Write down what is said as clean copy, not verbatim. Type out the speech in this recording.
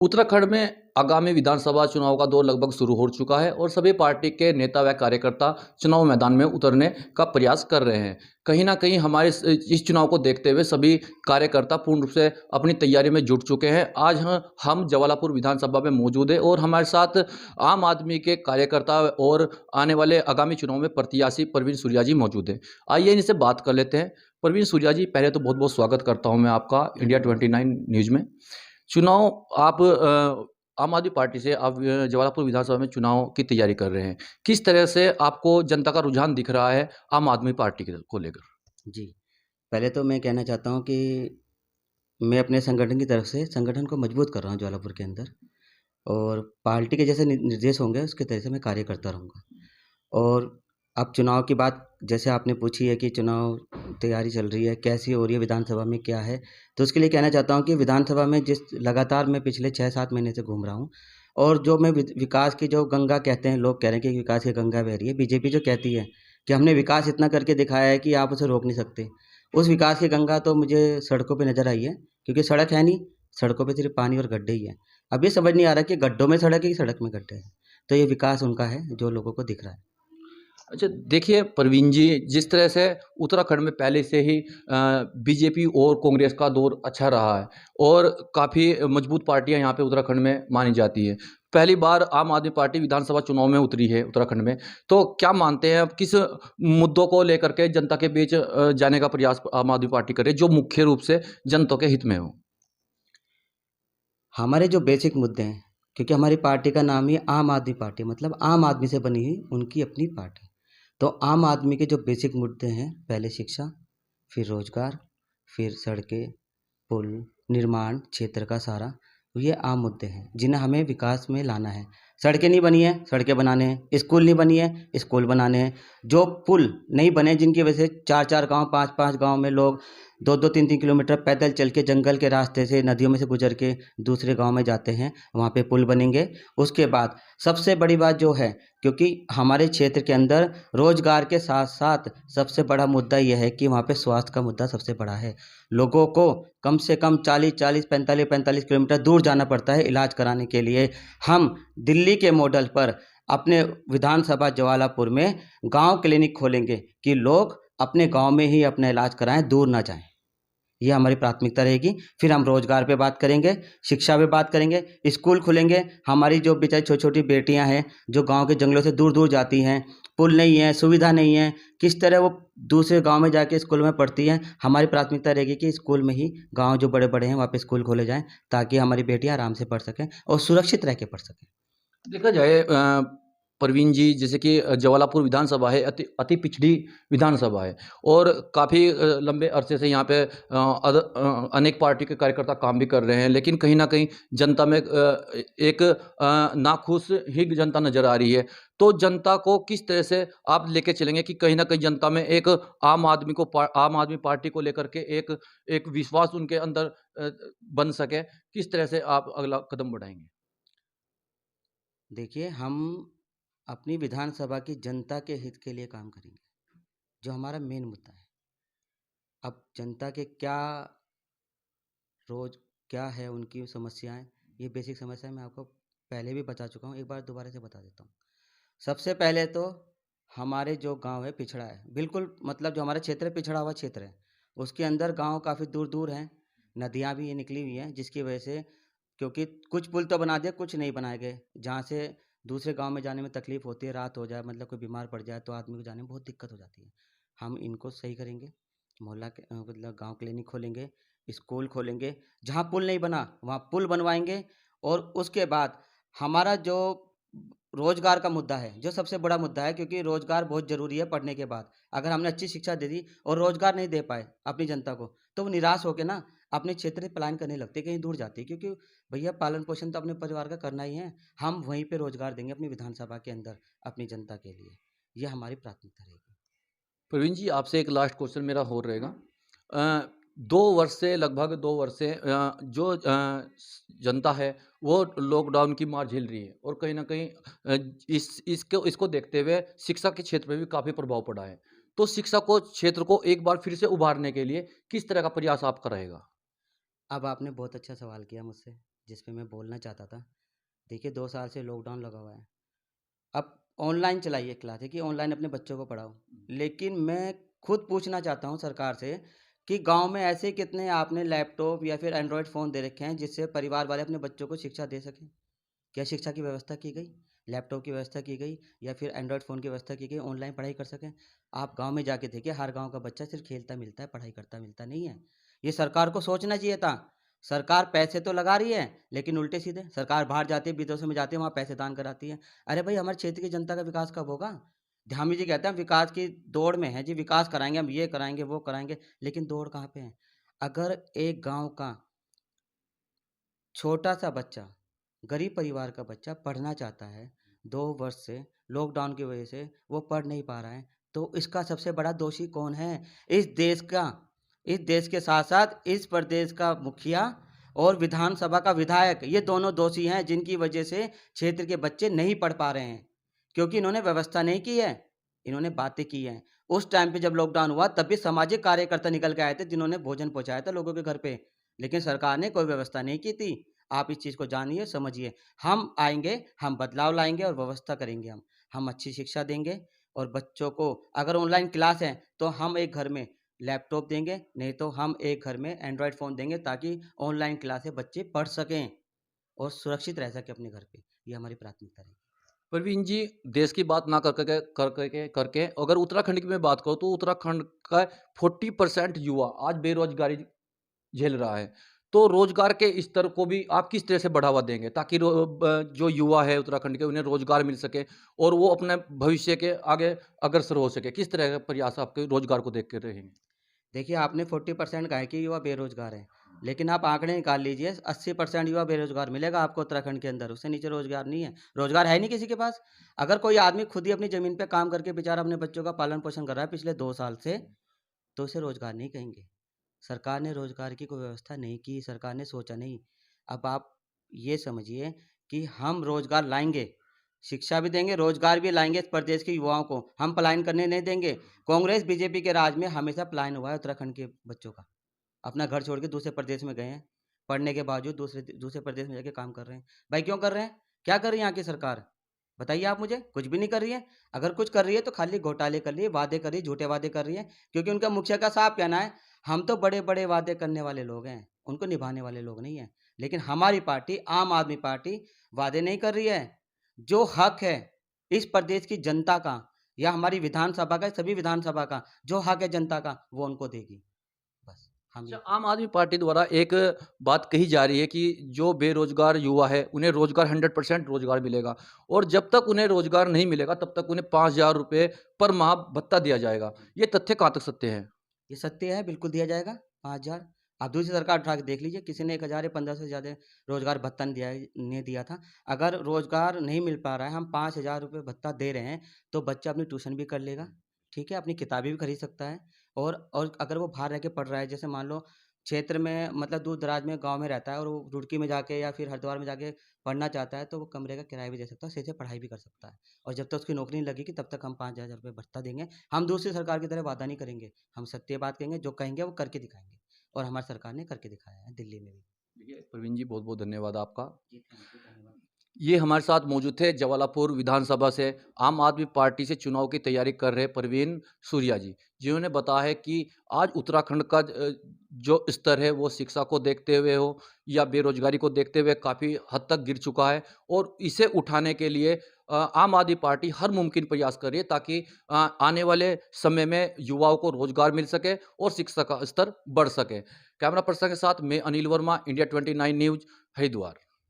उत्तराखंड में आगामी विधानसभा चुनाव का दौर लगभग शुरू हो चुका है और सभी पार्टी के नेता व कार्यकर्ता चुनाव मैदान में उतरने का प्रयास कर रहे हैं। कहीं न कहीं हमारे इस चुनाव को देखते हुए सभी कार्यकर्ता पूर्ण रूप से अपनी तैयारी में जुट चुके हैं। आज हम जवालापुर विधानसभा में मौजूद हैं और हमारे साथ आम आदमी के कार्यकर्ता और आने वाले आगामी चुनाव में प्रत्याशी प्रवीण सूर्या जी मौजूद हैं। आइए इनसे बात कर लेते हैं। प्रवीण सूर्या जी, पहले तो बहुत-बहुत स्वागत करता हूँ मैं आपका इंडिया 29 न्यूज़ में। चुनाव आप आम आदमी पार्टी से आप जवालापुर विधानसभा में चुनाव की तैयारी कर रहे हैं। किस तरह से आपको जनता का रुझान दिख रहा है आम आदमी पार्टी के को लेकर? जी, पहले तो मैं कहना चाहता हूँ कि मैं अपने संगठन की तरफ से संगठन को मजबूत कर रहा हूँ जवालापुर के अंदर और पार्टी के जैसे निर्देश होंगे उसके तरह से मैं कार्य करता रहूँगा। और अब चुनाव की बात जैसे आपने पूछी है कि चुनाव तैयारी चल रही है, कैसी हो रही है, विधानसभा में क्या है? तो उसके लिए कहना चाहता हूँ कि विधानसभा में जिस लगातार मैं पिछले 6-7 महीने से घूम रहा हूँ और जो मैं विकास की जो गंगा कहते हैं, लोग कह रहे हैं कि विकास की गंगा बह रही है। बीजेपी जो कहती है कि हमने विकास इतना करके दिखाया है कि आप उसे रोक नहीं सकते। उस विकास की गंगा तो मुझे सड़कों पे नज़र आई है, क्योंकि सड़क है नहीं, सड़कों पे सिर्फ़ पानी और गड्ढे ही हैं। अब ये समझ नहीं आ रहा कि गड्ढों में सड़क है कि सड़क में गड्ढे हैं। तो ये विकास उनका है जो लोगों को दिख रहा है। अच्छा, देखिए प्रवीण जी, जिस तरह से उत्तराखंड में पहले से ही बीजेपी और कांग्रेस का दौर अच्छा रहा है और काफ़ी मजबूत पार्टियां यहाँ पे उत्तराखंड में मानी जाती है। पहली बार आम आदमी पार्टी विधानसभा चुनाव में उतरी है उत्तराखंड में। तो क्या मानते हैं आप, किस मुद्दों को लेकर के जनता के बीच जाने का प्रयास आम आदमी पार्टी करे जो मुख्य रूप से जनता के हित में हो? हमारे जो बेसिक मुद्दे हैं, क्योंकि हमारी पार्टी का नाम ही आम आदमी पार्टी मतलब आम आदमी से बनी हुई उनकी अपनी पार्टी। तो आम आदमी के जो बेसिक मुद्दे हैं, पहले शिक्षा, फिर रोज़गार, फिर सड़कें, पुल, निर्माण क्षेत्र का सारा, ये आम मुद्दे हैं जिन्हें हमें विकास में लाना है। सड़कें नहीं बनी हैं, सड़कें बनाने हैं, स्कूल नहीं बनी है, स्कूल बनाने हैं। जो पुल नहीं बने जिनकी वजह से 4-4 गाँव, 5-5 गाँव में लोग 2-2 3-3 किलोमीटर पैदल चल के जंगल के रास्ते से नदियों में से गुजर के दूसरे गाँव में जाते हैं, वहाँ पे पुल बनेंगे। उसके बाद सबसे बड़ी बात जो है, क्योंकि हमारे क्षेत्र के अंदर रोज़गार के साथ-साथ सबसे बड़ा मुद्दा ये है कि वहाँ पे स्वास्थ्य का मुद्दा सबसे बड़ा है। लोगों को कम से कम 40-40, 45-45 किलोमीटर दूर जाना पड़ता है इलाज कराने के लिए। हम दिल्ली के मॉडल पर अपने विधानसभा जवालापुर में गाँव क्लिनिक खोलेंगे कि लोग अपने गाँव में ही अपना इलाज कराएँ, दूर ना जाएँ। ये हमारी प्राथमिकता रहेगी। फिर हम रोज़गार पे बात करेंगे, शिक्षा पे बात करेंगे, स्कूल खुलेंगे। हमारी जो बेचारी छोटी-छोटी बेटियाँ हैं, जो गाँव के जंगलों से दूर-दूर जाती हैं, पुल नहीं है, सुविधा नहीं है, किस तरह वो दूसरे गाँव में जाके स्कूल में पढ़ती हैं। हमारी प्राथमिकता रहेगी कि स्कूल में ही गाँव जो बड़े-बड़े हैं, वहाँ पे स्कूल खोले जाएँ, ताकि हमारी बेटियाँ आराम से पढ़ सकें और सुरक्षित रह के पढ़ सकें। देखा जाए प्रवीण जी, जैसे कि जवालापुर विधानसभा है, अति अति पिछड़ी विधानसभा है और काफ़ी लंबे अरसे से यहाँ पे अनेक पार्टी के कार्यकर्ता काम भी कर रहे हैं, लेकिन कहीं न कहीं जनता में एक नाखुश ही जनता नज़र आ रही है। तो जनता को किस तरह से आप लेके चलेंगे कि कहीं न कहीं जनता में एक आम आदमी पार्टी को लेकर के एक एक विश्वास उनके अंदर बन सके? किस तरह से आप अगला कदम बढ़ाएँगे? देखिए, हम अपनी विधानसभा की जनता के हित के लिए काम करेंगे, जो हमारा मेन मुद्दा है। अब जनता के रोज़ क्या है उनकी समस्याएँ, ये बेसिक समस्या मैं आपको पहले भी बता चुका हूँ, एक बार दोबारा से बता देता हूँ। सबसे पहले तो हमारे जो गाँव है पिछड़ा है, बिल्कुल मतलब जो हमारा क्षेत्र है पिछड़ा हुआ क्षेत्र है। उसके अंदर गाँव काफ़ी दूर-दूर हैं, नदियाँ भी ये निकली हुई हैं जिसकी वजह से क्योंकि कुछ पुल तो बना दिए, कुछ नहीं बनाए गए, जहाँ से दूसरे गाँव में जाने में तकलीफ़ होती है, रात हो जाए मतलब कोई बीमार पड़ जाए तो आदमी को जाने में बहुत दिक्कत हो जाती है। हम इनको सही करेंगे, मोहल्ला के मतलब गाँव क्लिनिक खोलेंगे, स्कूल खोलेंगे, जहाँ पुल नहीं बना वहाँ पुल बनवाएँगे और उसके बाद हमारा जो रोज़गार का मुद्दा है, जो सबसे बड़ा मुद्दा है क्योंकि रोज़गार बहुत ज़रूरी है पढ़ने के बाद। अगर हमने अच्छी शिक्षा दे दी और रोज़गार नहीं दे पाए अपनी जनता को, तो वो निराश होके ना अपने क्षेत्र से पलायन करने लगती है, कहीं दूर जाती है क्योंकि भैया पालन-पोषण तो अपने परिवार का करना ही है। हम वहीं पे रोज़गार देंगे अपनी विधानसभा के अंदर अपनी जनता के लिए। ये हमारी प्राथमिकता रहेगी। प्रवीण जी, आपसे एक लास्ट क्वेश्चन मेरा और रहेगा। 2 वर्ष से लगभग 2 वर्ष से जो जनता है वो लॉकडाउन की मार झेल रही है और कहीं न कहीं इसको इसको देखते हुए शिक्षा के क्षेत्र में भी काफ़ी प्रभाव पड़ा है। तो शिक्षा को क्षेत्र को एक बार फिर से उभारने के लिए किस तरह का प्रयास आपका रहेगा? अब आपने बहुत अच्छा सवाल किया मुझसे। जिस पे मैं बोलना चाहता था। देखिए 2 साल से लॉकडाउन लगा हुआ है। अब ऑनलाइन चलाइए क्लासें कि ऑनलाइन अपने बच्चों को पढ़ाओ। लेकिन मैं खुद पूछना चाहता हूँ सरकार से कि गाँव में ऐसे कितने आपने लैपटॉप या फिर एंड्रॉयड फ़ोन दे रखे हैं जिससे परिवार वाले अपने बच्चों को शिक्षा दे सकें? क्या शिक्षा की व्यवस्था की गई? लैपटॉप की व्यवस्था की गई या फिर एंड्रॉयड फ़ोन की व्यवस्था की गई, ऑनलाइन पढ़ाई कर सकें? आप गाँव में जाके देखिए, हर गाँव का बच्चा सिर्फ़ खेलता मिलता है, पढ़ाई करता मिलता नहीं है। ये सरकार को सोचना चाहिए था। सरकार पैसे तो लगा रही है, लेकिन उल्टे-सीधे। सरकार बाहर जाती है, विदेशों में जाती है, वहाँ पैसे दान कराती है। अरे भाई, हमारे क्षेत्र की जनता का विकास कब होगा? धामी जी कहते हैं, हम विकास की दौड़ में हैं जी, विकास कराएँगे, हम ये कराएँगे, वो कराएँगे, लेकिन दौड़ कहाँ पे है? अगर एक गाँव का छोटा-सा बच्चा, गरीब परिवार का बच्चा पढ़ना चाहता है, 2 वर्ष से लॉकडाउन की वजह से वो पढ़ नहीं पा रहा है, तो इसका सबसे बड़ा दोषी कौन है? इस देश का। इस देश के साथ-साथ इस प्रदेश का मुखिया और विधानसभा का विधायक, ये दोनों दोषी हैं जिनकी वजह से क्षेत्र के बच्चे नहीं पढ़ पा रहे हैं। क्योंकि इन्होंने व्यवस्था नहीं की है, इन्होंने बातें की हैं। उस टाइम पे जब लॉकडाउन हुआ तब भी सामाजिक कार्यकर्ता निकल के आए थे जिन्होंने भोजन पहुँचाया था लोगों के घर पे। लेकिन सरकार ने कोई व्यवस्था नहीं की थी। आप इस चीज़ को जानिए, समझिए। हम आएँगे, हम बदलाव लाएँगे और व्यवस्था करेंगे हम। हम अच्छी शिक्षा देंगे और बच्चों को अगर ऑनलाइन क्लास है, तो हम एक घर में लैपटॉप देंगे, नहीं तो हम एक घर में एंड्रॉयड फ़ोन देंगे ताकि ऑनलाइन क्लासें बच्चे पढ़ सकें और सुरक्षित रह सकें अपने घर पे। ये हमारी प्राथमिकता रहेगी। प्रवीण जी, देश की बात ना करके अगर उत्तराखंड की मैं बात करूँ तो उत्तराखंड का 40% युवा आज बेरोजगारी झेल रहा है। तो रोजगार के स्तर को भी आप किस तरह से बढ़ावा देंगे ताकि जो युवा है उत्तराखंड के उन्हें रोजगार मिल सके और वो अपने भविष्य के आगे अग्रसर हो सके? किस तरह का प्रयास आपके रोजगार को देख के रहेंगे? देखिए, आपने 40% कहा है कि युवा बेरोज़गार हैं, लेकिन आप आंकड़े निकाल लीजिए, 80% युवा बेरोज़गार मिलेगा आपको उत्तराखंड के अंदर, उससे नीचे रोज़गार नहीं है। रोज़गार है नहीं किसी के पास। अगर कोई आदमी खुद ही अपनी ज़मीन पे काम करके बेचारा अपने बच्चों का पालन-पोषण कर रहा है पिछले 2 साल से, तो उसे रोज़गार नहीं कहेंगे। सरकार ने रोज़गार की कोई व्यवस्था नहीं की, सरकार ने सोचा नहीं। अब आप ये समझिए कि हम रोज़गार लाएँगे, शिक्षा भी देंगे, रोज़गार भी लाएँगे इस प्रदेश के युवाओं को। हम पलायन करने नहीं देंगे। कांग्रेस, बीजेपी के राज में हमेशा पलायन हुआ है उत्तराखंड के बच्चों का। अपना घर छोड़ के दूसरे प्रदेश में गए हैं, पढ़ने के बावजूद दूसरे दूसरे प्रदेश में जाके काम कर रहे हैं। भाई क्यों कर रहे हैं? क्या कर रही है यहाँ की सरकार? बताइए आप मुझे, कुछ भी नहीं कर रही है। अगर कुछ कर रही है तो खाली घोटाले कर रही है, वादे कर रही है, झूठे वादे कर रही है। क्योंकि उनका मुखिया का साफ कहना है, हम तो बड़े-बड़े वादे करने वाले लोग हैं, उनको निभाने वाले लोग नहीं हैं। लेकिन हमारी पार्टी, आम आदमी पार्टी वादे नहीं कर रही है। जो हक है इस प्रदेश की जनता का या हमारी विधानसभा का, सभी विधानसभा का, जो हक है जनता का, वो उनको देगी। बस, हम अच्छा, ये आम आदमी पार्टी द्वारा एक बात कही जा रही है कि जो बेरोजगार युवा है उन्हें रोजगार 100% रोजगार मिलेगा और जब तक उन्हें रोजगार नहीं मिलेगा तब तक उन्हें 5,000 रुपये पर माह भत्ता दिया जाएगा। ये तथ्य कहाँ तक सत्य है? ये सत्य है, बिल्कुल दिया जाएगा 5,000। आप दूसरी सरकार उठा के देख लीजिए, किसी ने 1,000 या 1500 से ज़्यादा रोज़गार भत्ता नहीं दिया था। अगर रोज़गार नहीं मिल पा रहा है, हम 5,000 रुपए भत्ता दे रहे हैं, तो बच्चा अपनी ट्यूशन भी कर लेगा, ठीक है? अपनी किताबें भी खरीद सकता है और अगर वो बाहर रह के पढ़ रहा है, जैसे मान लो क्षेत्र में मतलब दूर-दराज में गाँव में रहता है और वो रुड़की में जाके या फिर हरिद्वार में जाके पढ़ना चाहता है, तो वो कमरे का किराया भी दे सकता है, सही से पढ़ाई भी कर सकता है। और जब तक उसकी नौकरी नहीं लगेगी, तब तक हम 5,000 रुपए भत्ता देंगे। हम दूसरी सरकार की तरह वादा नहीं करेंगे। हम सत्य बात कहेंगे, जो कहेंगे वो करके दिखाएँगे और हमारी सरकार ने करके दिखाया है दिल्ली में भी। देखिए प्रवीण जी, बहुत बहुत धन्यवाद आपका। जी, थैंक यू, धन्यवाद। ये हमारे साथ मौजूद थे जवालापुर विधानसभा से आम आदमी पार्टी से चुनाव की तैयारी कर रहे प्रवीण सूर्या जी, जिन्होंने बताया है कि आज उत्तराखंड का जो स्तर है वो शिक्षा को देखते हुए हो या बेरोजगारी को देखते हुए काफ़ी हद तक गिर चुका है और इसे उठाने के लिए आम आदमी पार्टी हर मुमकिन प्रयास कर रही है ताकि आने वाले समय में युवाओं को रोजगार मिल सके और शिक्षा का स्तर बढ़ सके। कैमरा पर्सन के साथ मैं अनिल वर्मा, इंडिया 29 न्यूज़, हरिद्वार।